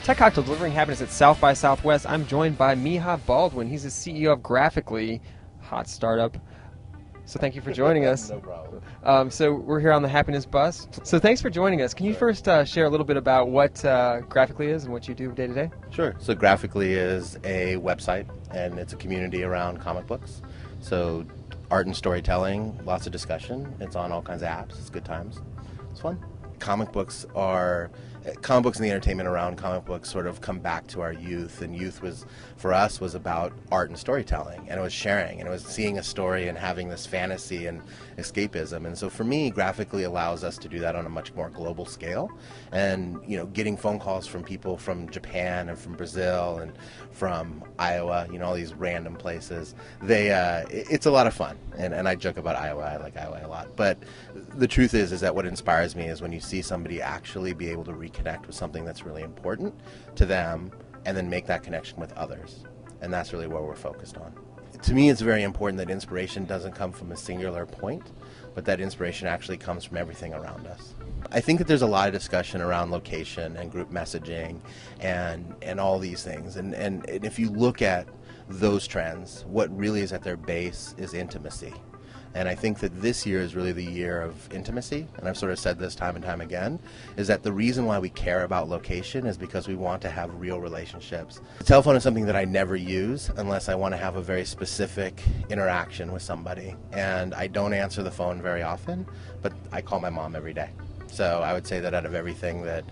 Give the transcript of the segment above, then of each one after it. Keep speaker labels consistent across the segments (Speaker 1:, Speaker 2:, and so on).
Speaker 1: Tech Cocktail delivering happiness at South by Southwest. I'm joined by Micah Baldwin. He's the CEO of Graphically, hot startup. So thank you for joining us.
Speaker 2: No problem.
Speaker 1: So we're here on the Happiness Bus. So thanks for joining us. Can you first share a little bit about what Graphically is and what you do day to day?
Speaker 2: Sure. So Graphically is a website, and it's a community around comic books. So art and storytelling, lots of discussion. It's on all kinds of apps. It's good times. It's fun. Comic books and the entertainment around comic books sort of come back to our youth, and youth was, for us, was about art and storytelling, and it was sharing, and it was seeing a story and having this fantasy and escapism. And so for me, Graphically allows us to do that on a much more global scale, and getting phone calls from people from Japan and from Brazil and from Iowa, all these random places. It's a lot of fun, and I joke about Iowa. I like Iowa a lot, but the truth is that what inspires me is when you see somebody actually be able to reconnect with something that's really important to them and then make that connection with others. And that's really where we're focused on. To me, it's very important that inspiration doesn't come from a singular point, but that inspiration actually comes from everything around us. I think that there's a lot of discussion around location and group messaging and all these things. And if you look at those trends, what really is at their base is intimacy. And I think that this year is really the year of intimacy, and I've sort of said this time and time again, is that the reason why we care about location is because we want to have real relationships. The telephone is something that I never use unless I want to have a very specific interaction with somebody, and I don't answer the phone very often, but I call my mom every day. So I would say that out of everything that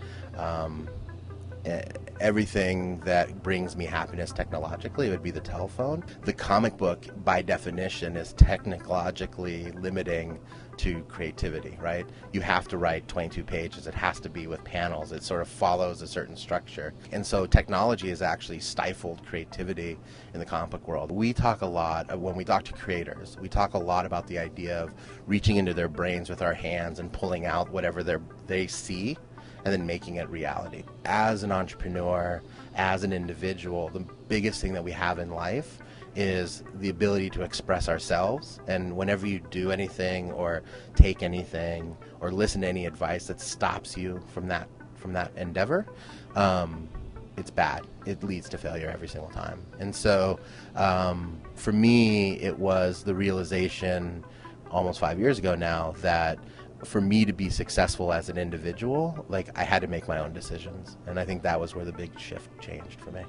Speaker 2: brings me happiness technologically, it would be the telephone. The comic book, by definition, is technologically limiting to creativity, right? You have to write 22 pages. It has to be with panels. It sort of follows a certain structure. And so technology has actually stifled creativity in the comic book world. We talk a lot, when we talk to creators, we talk a lot about the idea of reaching into their brains with our hands and pulling out whatever they see and then making it reality. As an entrepreneur, as an individual, the biggest thing that we have in life is the ability to express ourselves. And whenever you do anything or take anything or listen to any advice that stops you from that endeavor, it's bad. It leads to failure every single time. And so for me, it was the realization almost 5 years ago now that for me to be successful as an individual, I had to make my own decisions. And I think that was where the big shift changed for me.